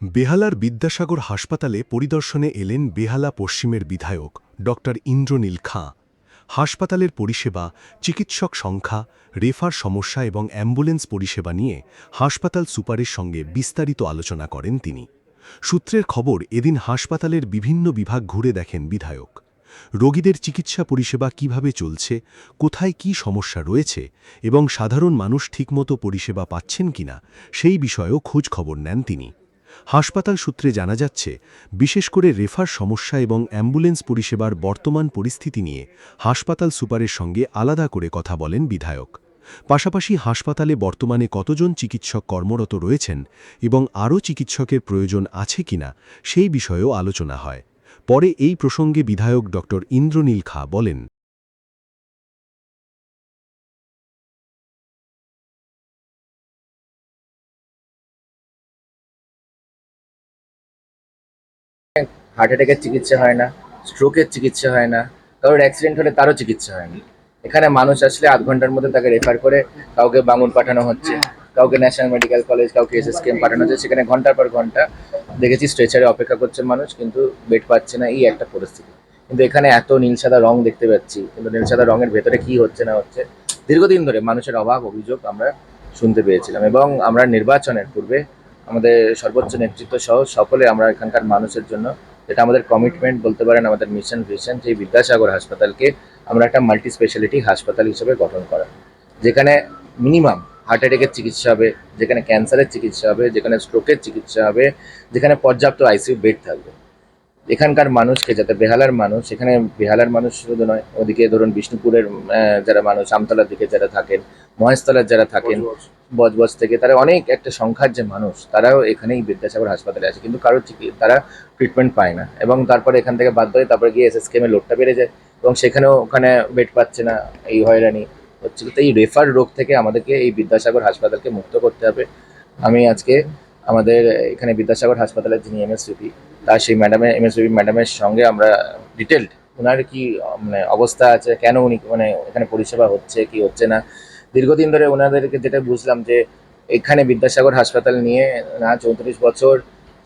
বেহালার বিদ্যাসাগর হাসপাতালে পরিদর্শনে এলেন বেহালা পশ্চিমের বিধায়ক ড ইন্দ্রনীল খাঁ। হাসপাতালের পরিষেবা, চিকিৎসক সংখ্যা, রেফার সমস্যা এবং অ্যাম্বুলেন্স পরিষেবা নিয়ে হাসপাতাল সুপারের সঙ্গে বিস্তারিত আলোচনা করেন তিনি। সূত্রের খবর, এদিন হাসপাতালের বিভিন্ন বিভাগ ঘুরে দেখেন বিধায়ক। রোগীদের চিকিৎসা পরিষেবা কিভাবে চলছে, কোথায় কি সমস্যা রয়েছে এবং সাধারণ মানুষ ঠিকমতো পরিষেবা পাচ্ছেন কিনা সেই বিষয়েও খোঁজ খবর নেন তিনি। হাসপাতাল সূত্রে জানা যাচ্ছে, বিশেষ করে রেফার সমস্যা এবং অ্যাম্বুলেন্স পরিষেবার বর্তমান পরিস্থিতি নিয়ে হাসপাতাল সুপারের সঙ্গে আলাদা করে কথা বলেন বিধায়ক। পাশাপাশি হাসপাতালে বর্তমানে কতজন চিকিৎসক কর্মরত রয়েছেন এবং আরও চিকিৎসকের প্রয়োজন আছে কিনা সেই বিষয়েও আলোচনা হয়। পরে এই প্রসঙ্গে বিধায়ক ড ইন্দ্রনীল খাঁ বলেন, হার্ট অ্যাটাকের চিকিৎসা হয় না, স্ট্রোকের চিকিৎসা হয় না, কারোর অ্যাক্সিডেন্ট হলে তারও চিকিৎসা হয় না। এখানে মানুষ আসলে আধ ঘন্টার মধ্যে তাকে রেফার করে কাউকে বাঙুর পাঠানো হচ্ছে, কাউকে ন্যাশনাল মেডিকেল কলেজ, কাউকে এসএসকেএম পাঠানো হচ্ছে। সেখানে ঘন্টার পর ঘন্টা দেখেছি স্ট্রেচারে অপেক্ষা করছে মানুষ, কিন্তু বেড পাচ্ছে না, এই একটা পরিস্থিতি। কিন্তু এখানে এত নীল সাদা রং দেখতে পাচ্ছি, কিন্তু নীল সাদা রঙের ভেতরে কি হচ্ছে না হচ্ছে দীর্ঘদিন ধরে মানুষের অভাব অভিযোগ আমরা শুনতে পেয়েছিলাম। এবং আমরা নির্বাচনের পূর্বে আমাদের সর্বোচ্চ নেতৃত্ব সহ সকলে আমরা এখানকার মানুষের জন্য, যেটা আমাদের কমিটমেন্ট বলতে পারেন, আমাদের মিশন ভিশন, যে বিদ্যাসাগর হাসপাতালকে আমরা একটা মাল্টি স্পেশালিটি হাসপাতাল হিসেবে গঠন করা, যেখানে মিনিমাম হার্ট অ্যাটাকের চিকিৎসা হবে, যেখানে ক্যান্সারের চিকিৎসা হবে, যেখানে স্ট্রোকের চিকিৎসা হবে, যেখানে পর্যাপ্ত আইসিইউ বেড থাকবে। এখানকার মানুষকে, যাতে বেহালার মানুষ, এখানে বেহালার মানুষ শুধু নয়, ওদিকে ধরুন বিষ্ণুপুরের যারা মানুষ, আমতলার দিকে যারা থাকেন, মহেশতলার যারা থাকেন, বজবজ থেকে, তারা অনেক একটা সংখ্যার যে মানুষ, তারাও এখানেই বিদ্যাসাগর হাসপাতালে আছে, কিন্তু কারোর তারা ট্রিটমেন্ট পায় না। এবং তারপরে এখান থেকে বাধ্য হয়ে তারপরে গিয়ে এসএসকেএম এর লোডটা বেড়ে যায়, এবং সেখানেও ওখানে বেড পাচ্ছে না, এই হয়রানি হচ্ছে। কিন্তু এই রেফার রোগ থেকে আমাদেরকে এই বিদ্যাসাগর হাসপাতালকে মুক্ত করতে হবে। আমি আজকে আমাদের এখানে বিদ্যাসাগর হাসপাতালের যিনি এমএসভিপি, তার সেই এমএসভিপি ম্যাডামের সঙ্গে আমরা ডিটেলড ওনার কি মানে অবস্থা আছে, কেন উনি মানে এখানে পরিষেবা হচ্ছে কি হচ্ছে না, দীর্ঘদিন ধরে ওনাদেরকে যেটা বুঝলাম যে এখানে বিদ্যাসাগর হাসপাতাল নিয়ে না 34 বছর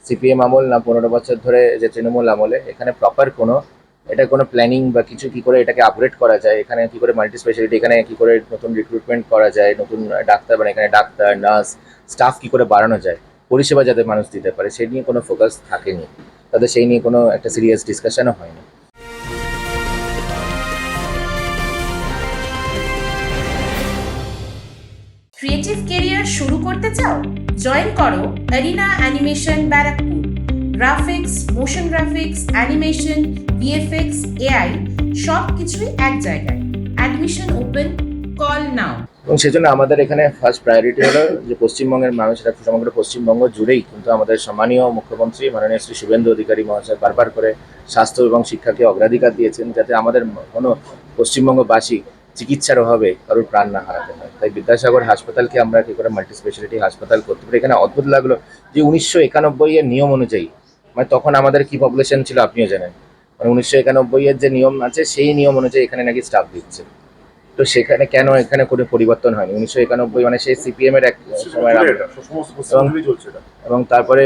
সিপিএম আমল, না 15 বছর ধরে যে তৃণমূল আমলে, এখানে প্রপার কোনো প্ল্যানিং বা কিছু কি করে এটাকে আপগ্রেড করা যায়, এখানে কি করে মাল্টি স্পেশালিটি, এখানে কি করে নতুন রিক্রুটমেন্ট করা যায়, নতুন ডাক্তার, মানে এখানে ডাক্তার, নার্স, স্টাফ কি করে বাড়ানো যায়, পরিষেবা যাতে মানুষ দিতে পারে, সেই নিয়ে কোনো ফোকাস থাকেনি তাদের, সেই নিয়ে কোনো একটা সিরিয়াস ডিসকাশনও হয়নি। ক্রিয়েটিভ ক্যারিয়ার শুরু করতে চাও? জয়েন করো arena animation Barrackpore. Graphics, motion graphics, animation, VFX, AI সব কিছুই এক জায়গায়। Admission open, call now. এবং সেজন্য আমাদের এখানে ফার্স্ট প্রায়োরিটি হলো যে পশ্চিমবঙ্গের মানুষ, এটা সমগ্র পশ্চিমবঙ্গ জুড়েই, কিন্তু আমাদের সম্মানীয় মুখ্যমন্ত্রী মাননীয় শ্রী শুভেন্দু অধিকারী মহাশয় বারবার করে স্বাস্থ্য এবং শিক্ষাকে অগ্রাধিকার দিয়েছেন, যাতে আমাদের কোনো পশ্চিমবঙ্গবাসী চিকিৎসার অভাবে কারোর প্রাণ না হারাতে হয়। তাই বিদ্যাসাগর হাসপাতালকে আমরা কী করে মাল্টি স্পেশালিটি হাসপাতাল করতে পারি। এখানে অদ্ভুত লাগলো যে 1991 এর নিয়ম অনুযায়ী, মানে তখন আমাদের কি পপুলেশন ছিল আপনিও জানেন, মানে 1991 এর যে নিয়ম আছে সেই নিয়ম অনুযায়ী এখানে নাকি স্টাফ দিচ্ছে। তো সেখানে কেন এখানে কোনো পরিবর্তন হয়নি? 1991 মানে সেই সিপিএম এর এক সময়, এবং তারপরে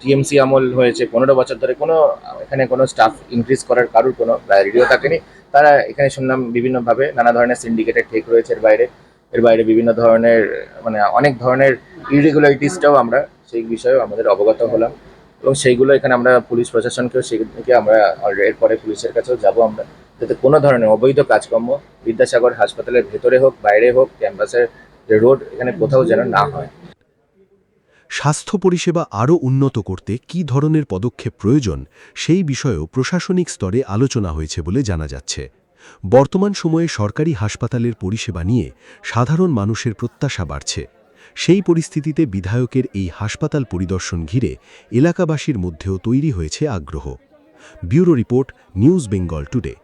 টিএমসি আমল হয়েছে 15 বছর ধরে, কোনো এখানে কোনো স্টাফ ইনক্রিজ করার কারোর কোনো প্রায়োরিটিও থাকেনি। তারা এখানে শুনলাম বিভিন্নভাবে নানা ধরনের সিন্ডিকেটের ঠেক রয়েছে এর বাইরে বিভিন্ন ধরনের, মানে অনেক ধরনের ইরেগুলারিটিসটাও আমরা সেই বিষয়েও আমাদের অবগত হলাম, এবং সেইগুলো এখানে আমরা পুলিশ প্রশাসনকেও সেদিকে আমরা এরপরে পুলিশের কাছেও যাব আমরা, যাতে কোনো ধরনের অবৈধ কাজকর্ম বিদ্যাসাগর হাসপাতালের ভেতরে হোক, বাইরে হোক, ক্যাম্পাসের যে রোড, এখানে কোথাও যেন না হয়। স্বাস্থ্য পরিষেবা আরও উন্নত করতে কী ধরনের পদক্ষেপ প্রয়োজন সেই বিষয়েও প্রশাসনিক স্তরে আলোচনা হয়েছে বলে জানা যাচ্ছে। বর্তমান সময়ে সরকারি হাসপাতালের পরিষেবা নিয়ে সাধারণ মানুষের প্রত্যাশা বাড়ছে। সেই পরিস্থিতিতে বিধায়কের এই হাসপাতাল পরিদর্শন ঘিরে এলাকাবাসীর মধ্যেও তৈরি হয়েছে আগ্রহ। Bureau report, news Bengal today.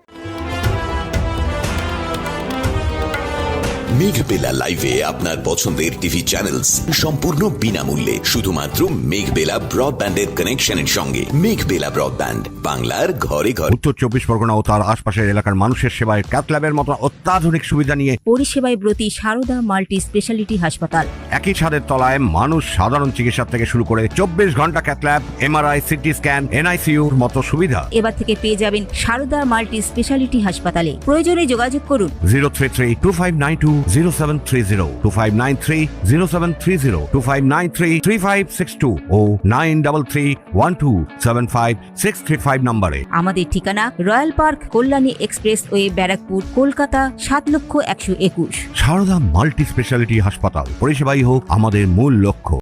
Meghbela লাইভে আপনার পছন্দের টিভি চ্যানেলস সম্পূর্ণ বিনামূল্যে শুধুমাত্র মেঘবেলা ব্রডব্যান্ডের কানেকশনের সঙ্গে। মেঘবেলা ব্রডব্যান্ড, বাংলার ঘরে ঘরে। উত্তর 24 পরগনা ও তার আশপাশের এলাকার মানুষের সেবায় ক্যাথ ল্যাবের মতো অত্যাধুনিক সুবিধা নিয়ে পরিষেবায় ব্রতী সারদা মাল্টি স্পেশালিটি হাসপাতাল। একই ছাদের তলায় মানুষ সাধারণ চিকিৎসা থেকে শুরু করে 24 ঘন্টা cath lab, MRI, CT scan, এনআইসিইউর মতো সুবিধা। এবার থেকে পেয়ে যাবেন সারদা মাল্টি স্পেশালিটি হাসপাতালে। প্রয়োজনে যোগাযোগ করুন 033-2592-0730, 2593-0730, 2593-3562 ও 9331275635 নম্বরে। আমাদের ঠিকানা royal park, Kalyani expressway, Barrackpore, Kolkata 7,121,000। Sarada multi speciality হাসপাতাল, পরিষেবাই হোক আমাদের মূল লক্ষ্য।